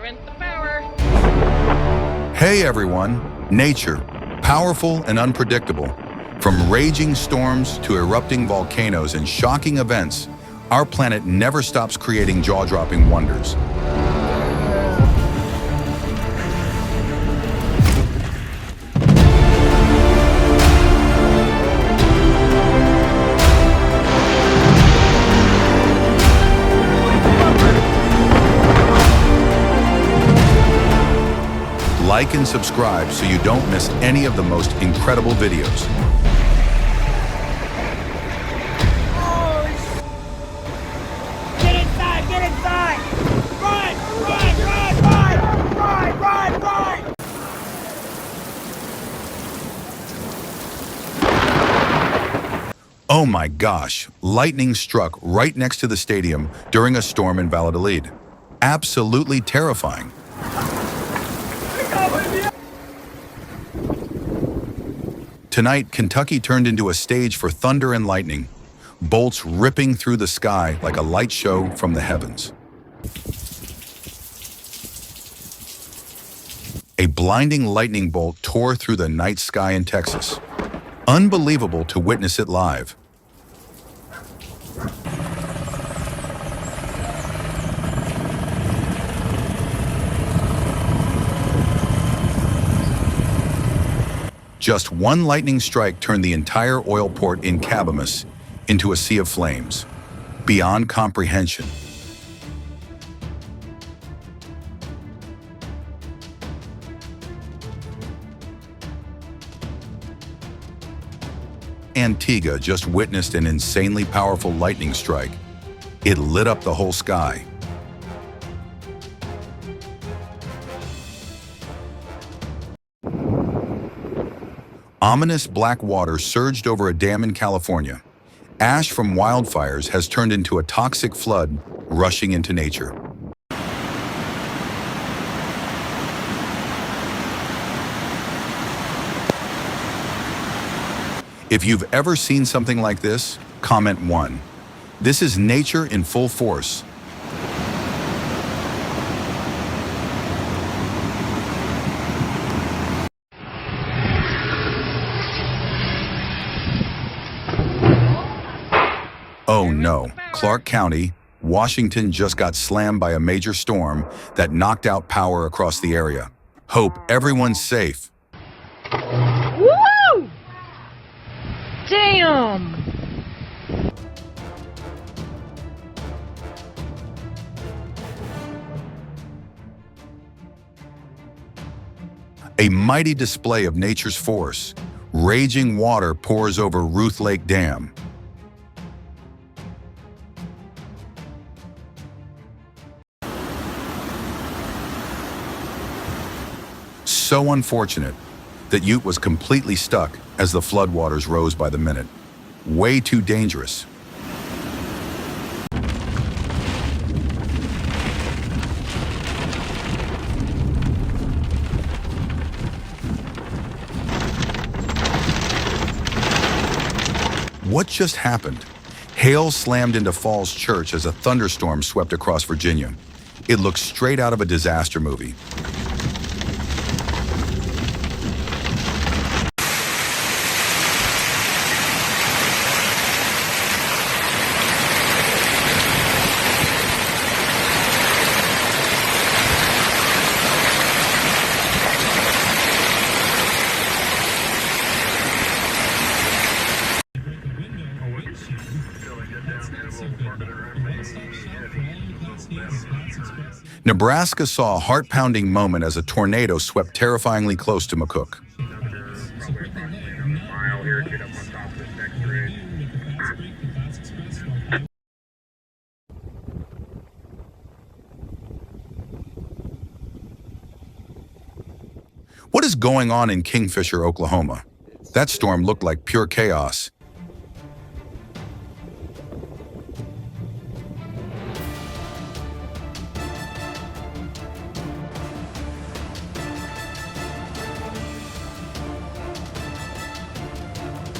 Prevent the power. Hey everyone! Nature, powerful and unpredictable. From raging storms to erupting volcanoes and shocking events, our planet never stops creating jaw-dropping wonders. Like and subscribe so you don't miss any of the most incredible videos. Get inside! Get inside! Run! Run! Run! Run! Run! Run! Run! Oh my gosh, lightning struck right next to the stadium during a storm in Valladolid. Absolutely terrifying. Tonight, Kentucky turned into a stage for thunder and lightning, bolts ripping through the sky like a light show from the heavens. A blinding lightning bolt tore through the night sky in Texas. Unbelievable to witness it live. Just one lightning strike turned the entire oil port in Cabamas into a sea of flames, beyond comprehension. Antigua just witnessed an insanely powerful lightning strike. It lit up the whole sky. Ominous black water surged over a dam in California. Ash from wildfires has turned into a toxic flood rushing into nature. If you've ever seen something like this, comment 1. This is nature in full force. Oh no, Clark County, Washington just got slammed by a major storm that knocked out power across the area. Hope everyone's safe. Woo! Damn! A mighty display of nature's force. Raging water pours over Ruth Lake Dam. So unfortunate that Ute was completely stuck as the floodwaters rose by the minute. Way too dangerous. What just happened? Hail slammed into Falls Church as a thunderstorm swept across Virginia. It looks straight out of a disaster movie. Nebraska saw a heart-pounding moment as a tornado swept terrifyingly close to McCook. What is going on in Kingfisher, Oklahoma? That storm looked like pure chaos.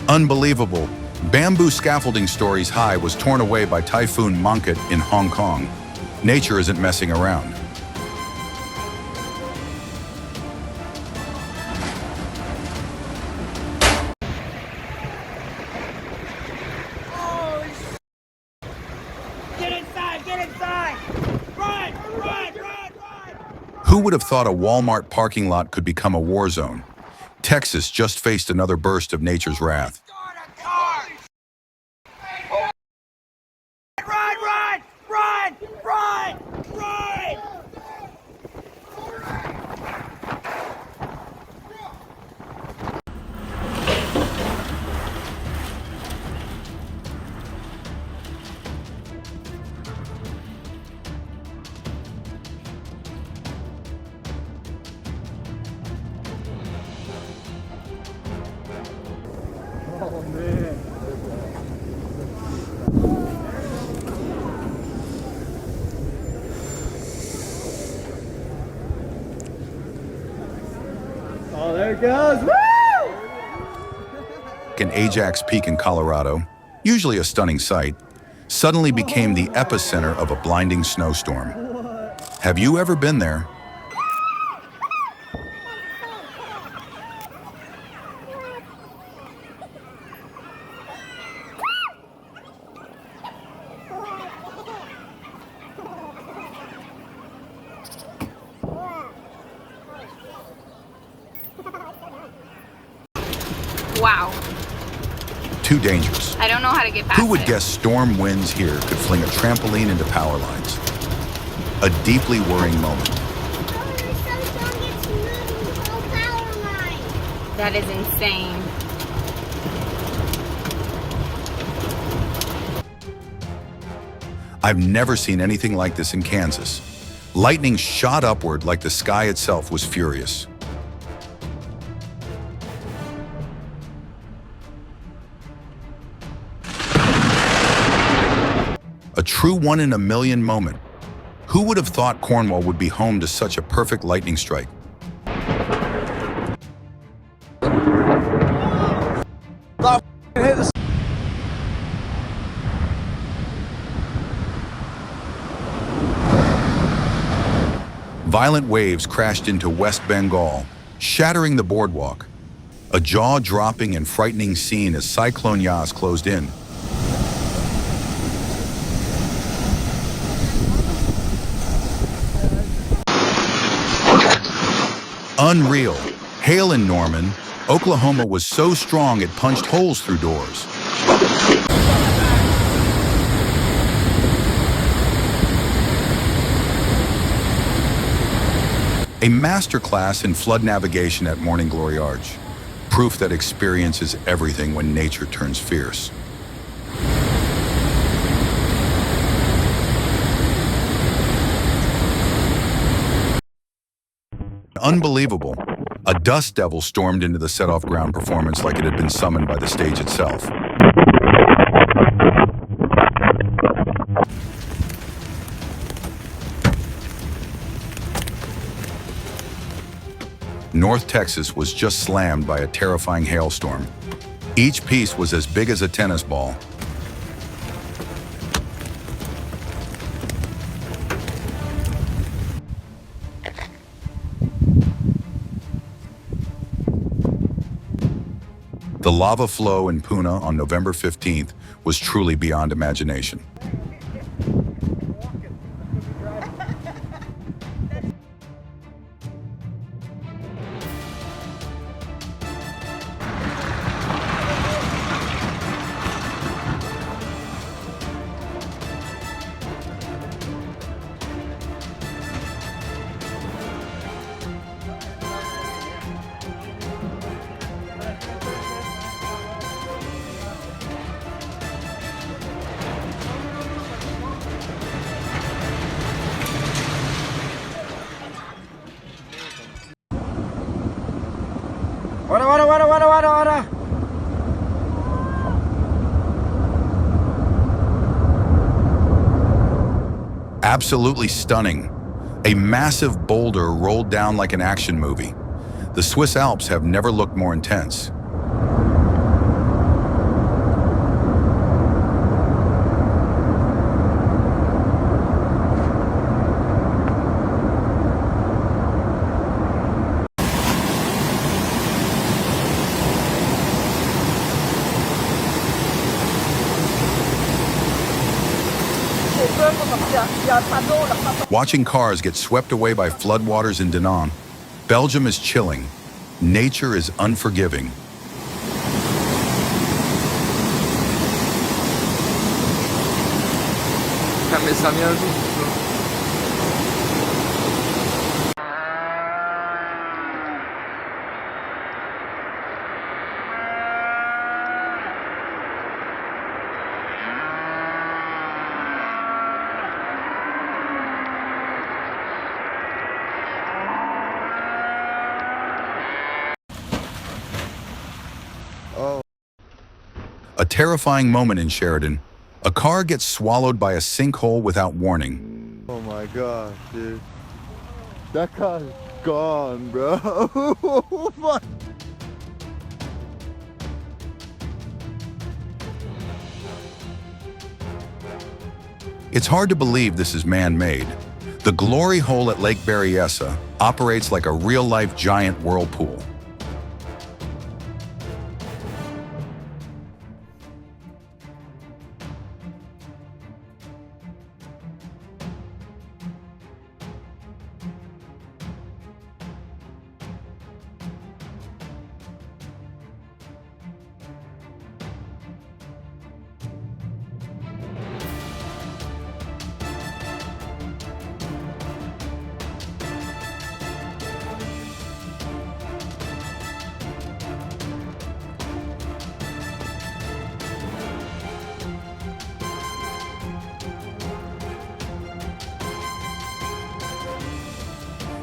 Unbelievable. Bamboo Scaffolding Stories High was torn away by Typhoon Mangkhut in Hong Kong. Nature isn't messing around. get inside! Run! Run! Run! Run! Who would have thought a Walmart parking lot could become a war zone? Texas just faced another burst of nature's wrath. Start a car! Run! Run! Run! Run! Run! Oh, there it goes. Woo! In Ajax Peak in Colorado, usually a stunning sight, suddenly became the epicenter of a blinding snowstorm. Have you ever been there? Wow. Too dangerous. I don't know how to get past Who would it. guess storm winds here could fling a trampoline into power lines? A deeply worrying moment. That is insane. I've never seen anything like this in Kansas. Lightning shot upward like the sky itself was furious. A true one-in-a-million moment. Who would have thought Cornwall would be home to such a perfect lightning strike? Violent waves crashed into West Bengal, shattering the boardwalk. A jaw-dropping and frightening scene as Cyclone Yas closed in. Unreal. Hail in Norman, Oklahoma was so strong it punched holes through doors. A masterclass in flood navigation at Morning Glory Arch. Proof that experience is everything when nature turns fierce. Unbelievable. A dust devil stormed into the set-off ground performance like it had been summoned by the stage itself. North Texas was just slammed by a terrifying hailstorm. Each piece was as big as a tennis ball. The lava flow in Pune on November 15th was truly beyond imagination. Wada. Absolutely stunning. A massive boulder rolled down like an action movie. The Swiss Alps have never looked more intense. Watching cars get swept away by floodwaters in Danone, Belgium is chilling. Nature is unforgiving. A terrifying moment in Sheridan. A car gets swallowed by a sinkhole without warning. Oh my gosh, dude. That car's gone, bro. It's hard to believe this is man-made. The glory hole at Lake Berryessa operates like a real-life giant whirlpool.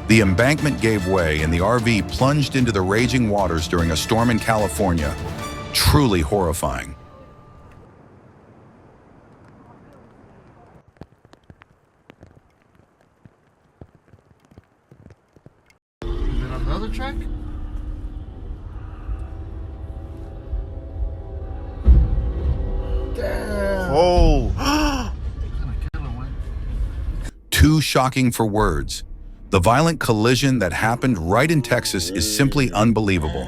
The embankment gave way and the RV plunged into the raging waters during a storm in California. Truly horrifying. Is it another track? Damn. Oh. Too shocking for words. The violent collision that happened right in Texas is simply unbelievable.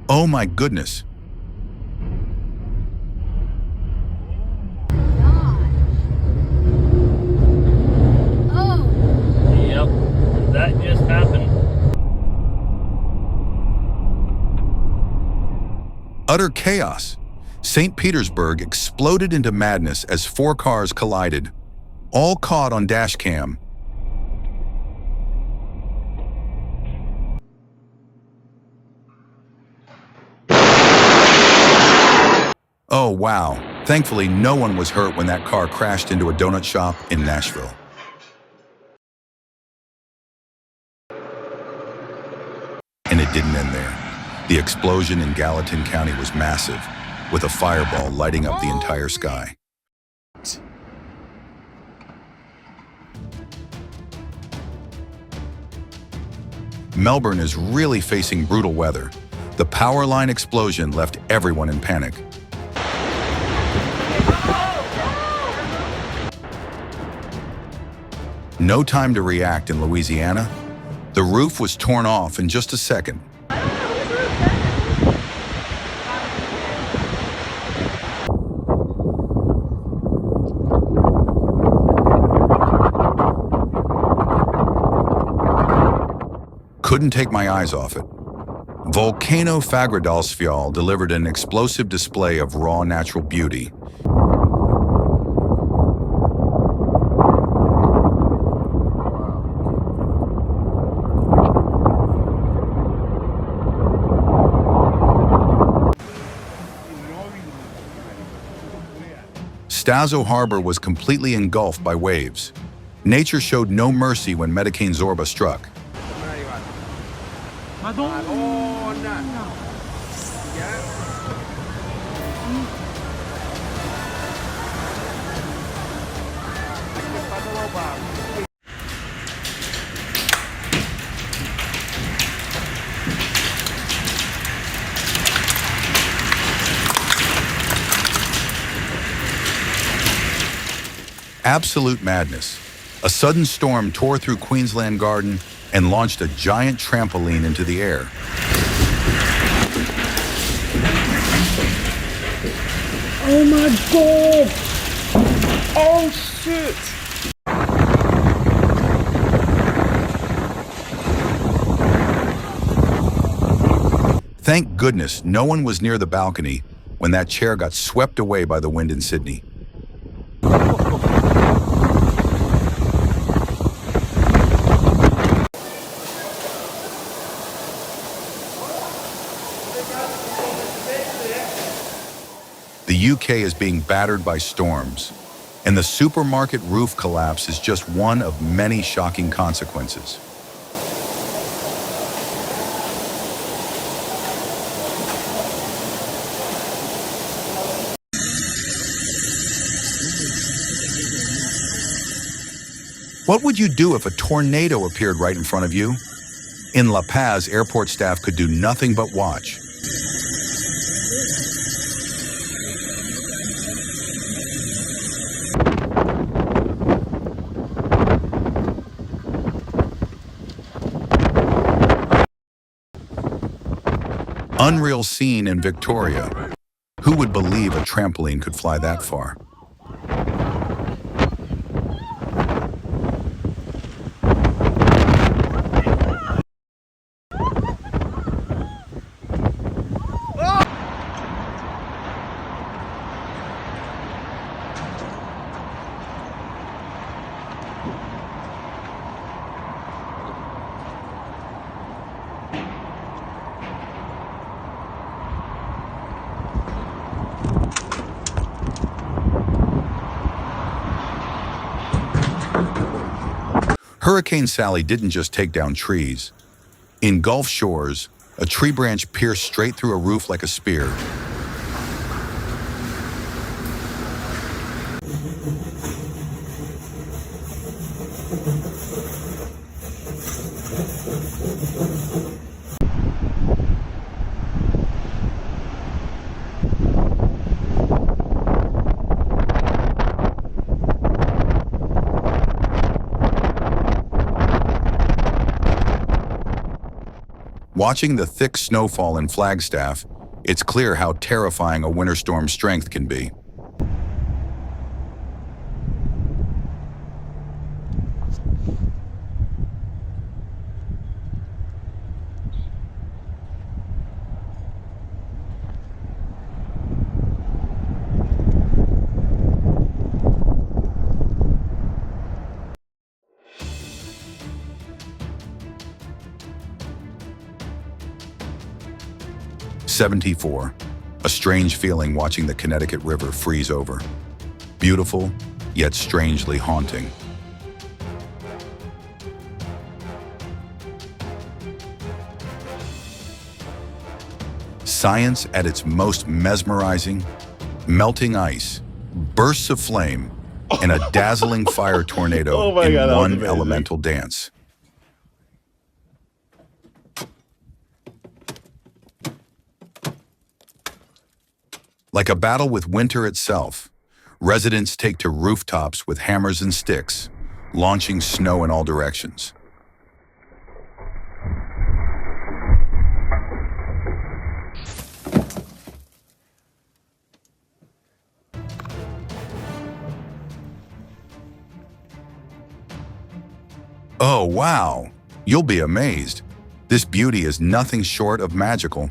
Oh my goodness. Yep, that just happened. Utter chaos. St. Petersburg exploded into madness as 4 cars collided, all caught on dash cam. Oh wow, thankfully no one was hurt when that car crashed into a donut shop in Nashville. And it didn't end there. The explosion in Gallatin County was massive, with a fireball lighting up the entire sky. Melbourne is really facing brutal weather. The power line explosion left everyone in panic. No time to react in Louisiana. The roof was torn off in just a second. Couldn't take my eyes off it. Volcano Fagradalsfjall delivered an explosive display of raw natural beauty. Stazo Harbor was completely engulfed by waves. Nature showed no mercy when Medicane Zorba struck. Absolute madness. A sudden storm tore through Queensland Garden and launched a giant trampoline into the air. Oh my god! Oh shit! Thank goodness no one was near the balcony when that chair got swept away by the wind in Sydney. The UK is being battered by storms, and the supermarket roof collapse is just one of many shocking consequences. What would you do if a tornado appeared right in front of you? In La Paz, airport staff could do nothing but watch. Unreal scene in Victoria. Who would believe a trampoline could fly that far? Hurricane Sally didn't just take down trees. In Gulf Shores, a tree branch pierced straight through a roof like a spear. Watching the thick snowfall in Flagstaff, it's clear how terrifying a winter storm's strength can be. '74, a strange feeling watching the Connecticut River freeze over. Beautiful, yet strangely haunting. Science at its most mesmerizing, melting ice, bursts of flame, and a dazzling fire tornado Oh my in God, that was one amazing. elemental dance. Like a battle with winter itself, residents take to rooftops with hammers and sticks, launching snow in all directions. Oh, wow! You'll be amazed. This beauty is nothing short of magical.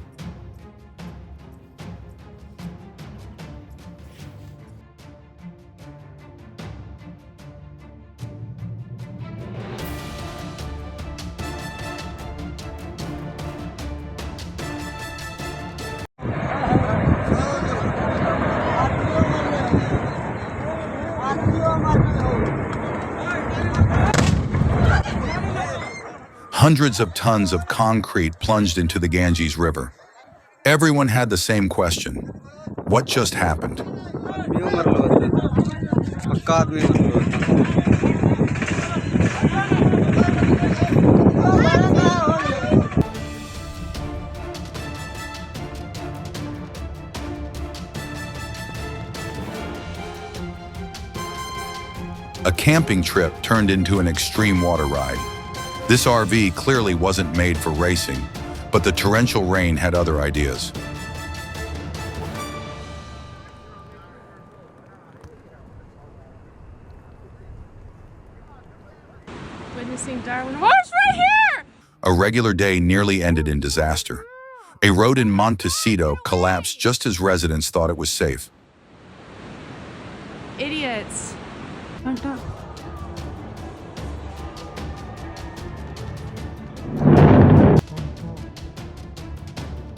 Hundreds of tons of concrete plunged into the Ganges River. Everyone had the same question. What just happened? A camping trip turned into an extreme water ride. This RV clearly wasn't made for racing, but the torrential rain had other ideas. Witnessing Darwin horse right here! A regular day nearly ended in disaster. A road in Montecito collapsed just as residents thought it was safe. Idiots.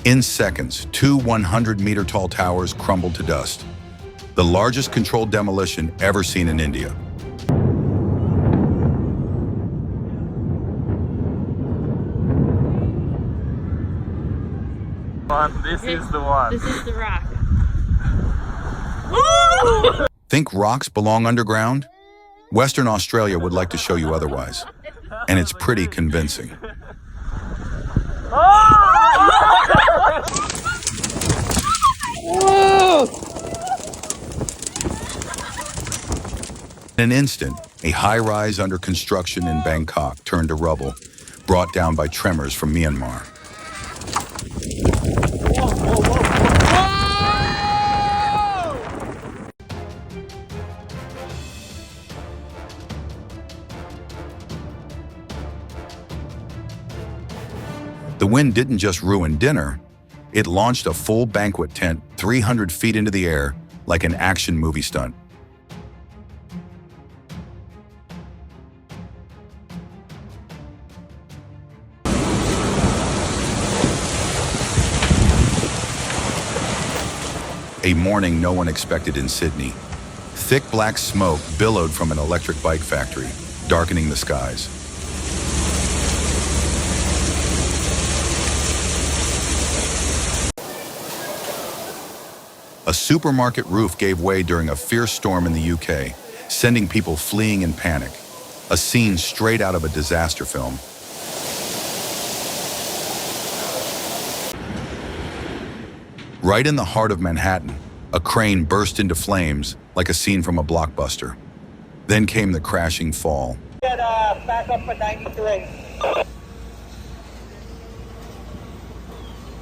In seconds, two 100-meter-tall towers crumbled to dust. The largest controlled demolition ever seen in India. This is the one. This is the rock. Think rocks belong underground? Western Australia would like to show you otherwise. And it's pretty convincing. In an instant, a high-rise under construction in Bangkok turned to rubble, brought down by tremors from Myanmar. The wind didn't just ruin dinner, it launched a full banquet tent 300 feet into the air like an action movie stunt. A morning no one expected in Sydney. Thick black smoke billowed from an electric bike factory, darkening the skies. A supermarket roof gave way during a fierce storm in the UK, sending people fleeing in panic. A scene straight out of a disaster film. Right in the heart of Manhattan, a crane burst into flames like a scene from a blockbuster. Then came the crashing fall. Get back up for 93.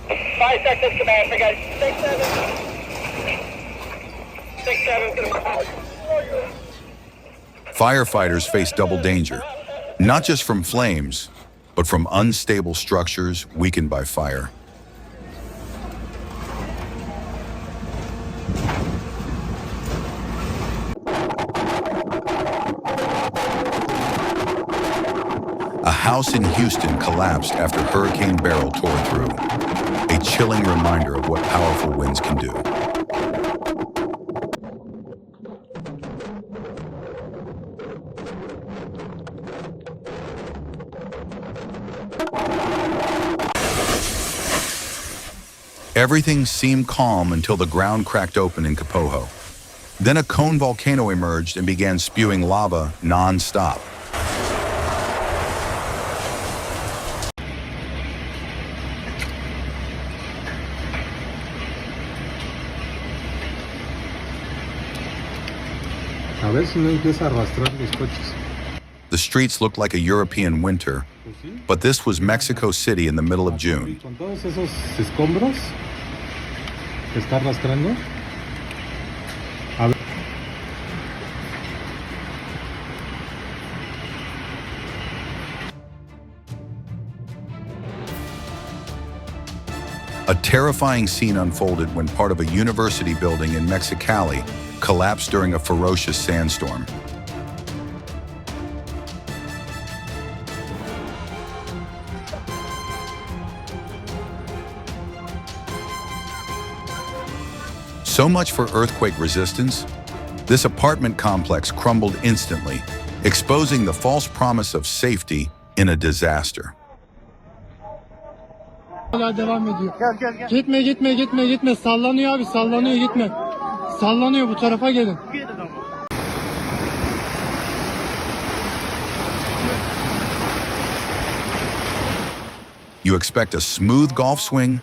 5 seconds command, we got 6-7. 6-7. Firefighters faced double danger, not just from flames, but from unstable structures weakened by fire. A house in Houston collapsed after Hurricane Beryl tore through, a chilling reminder of what powerful winds can do. Everything seemed calm until the ground cracked open in Kapoho. Then a cone volcano emerged and began spewing lava non-stop. A ver si no empieza a arrastrar los coches. The streets looked like a European winter, but this was Mexico City in the middle of June. Con todos esos escombros que está arrastrando. A ver. A terrifying scene unfolded when part of a university building in Mexicali collapsed during a ferocious sandstorm. So much for earthquake resistance. This apartment complex crumbled instantly, exposing the false promise of safety in a disaster. Hala devam ediyor. Gitme. Sallanıyor abi, sallanıyor, gitme. Sallanıyor, bu tarafa gelin. You expect a smooth golf swing,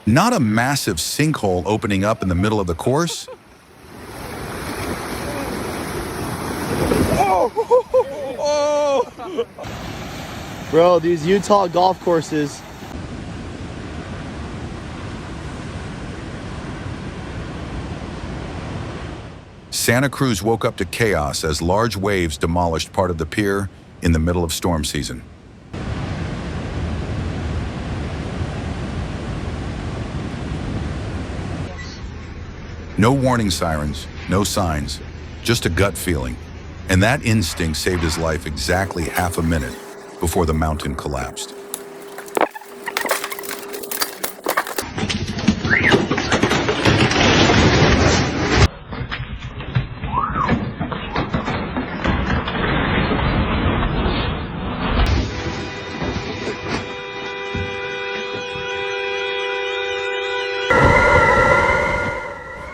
not a massive sinkhole opening up in the middle of the course. Bro, these Utah golf courses. Santa Cruz woke up to chaos as large waves demolished part of the pier in the middle of storm season. No warning sirens, no signs, just a gut feeling. And that instinct saved his life exactly half a minute before the mountain collapsed.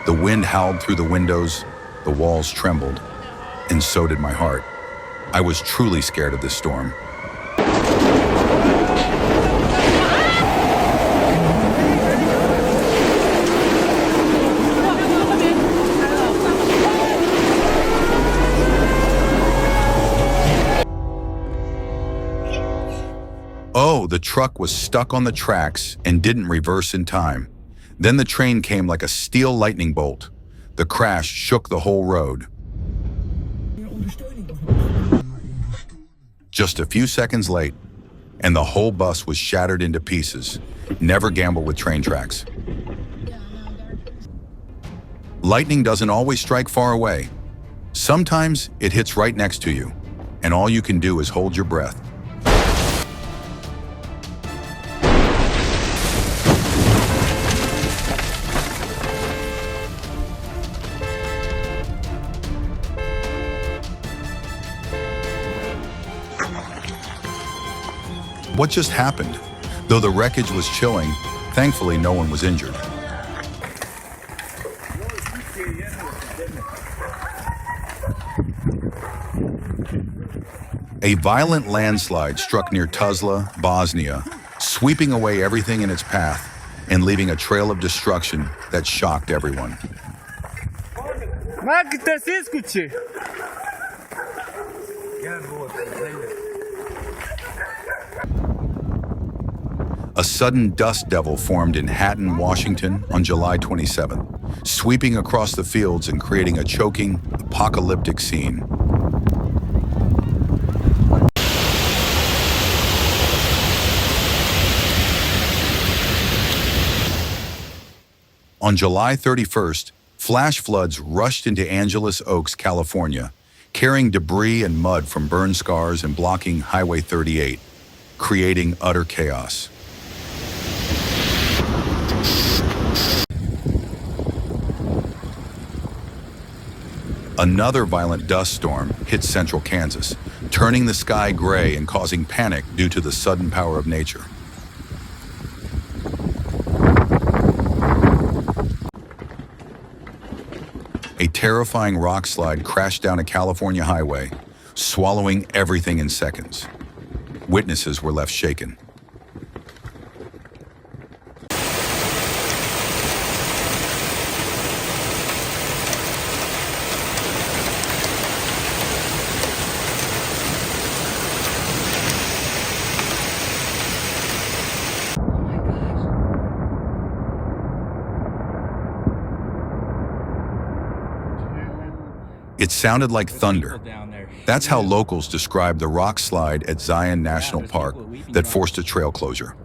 The wind howled through the windows, the walls trembled, and so did my heart. I was truly scared of this storm. Oh, the truck was stuck on the tracks and didn't reverse in time. Then the train came like a steel lightning bolt. The crash shook the whole road. Just a few seconds late, and the whole bus was shattered into pieces. Never gamble with train tracks. Lightning doesn't always strike far away. Sometimes it hits right next to you, and all you can do is hold your breath. What just happened? Though the wreckage was chilling, thankfully no one was injured. A violent landslide struck near Tuzla, Bosnia, sweeping away everything in its path and leaving a trail of destruction that shocked everyone. A sudden dust devil formed in Hatton, Washington on July 27th, sweeping across the fields and creating a choking, apocalyptic scene. On July 31st, flash floods rushed into Angeles Oaks, California, carrying debris and mud from burn scars and blocking Highway 38, creating utter chaos. Another violent dust storm hit central Kansas, turning the sky gray and causing panic due to the sudden power of nature. A terrifying rock slide crashed down a California highway, swallowing everything in seconds. Witnesses were left shaken. It sounded like thunder. That's how locals described the rock slide at Zion National Park that forced a trail closure.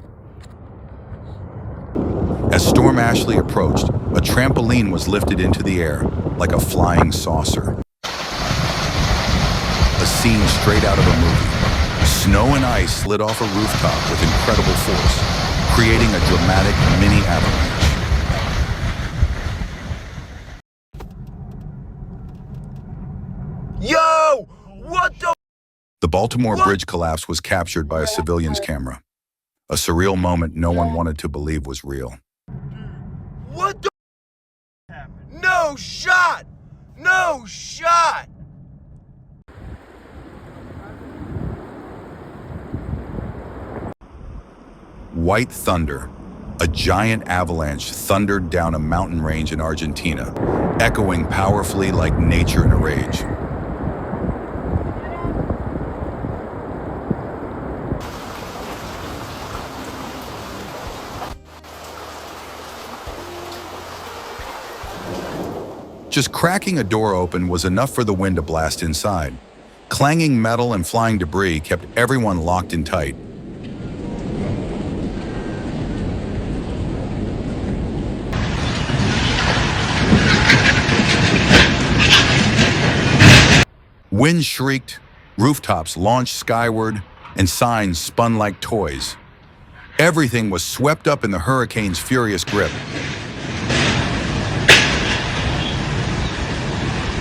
As Storm Ashley approached, a trampoline was lifted into the air like a flying saucer. A scene straight out of a movie. Snow and ice slid off a rooftop with incredible force, creating a dramatic mini avalanche. Yo! What the? The Baltimore Bridge collapse was captured by a civilian's camera. A surreal moment no one wanted to believe was real. What the? No shot! No shot! White thunder. A giant avalanche thundered down a mountain range in Argentina, echoing powerfully like nature in a rage. Just cracking a door open was enough for the wind to blast inside. Clanging metal and flying debris kept everyone locked in tight. Wind shrieked, rooftops launched skyward, and signs spun like toys. Everything was swept up in the hurricane's furious grip.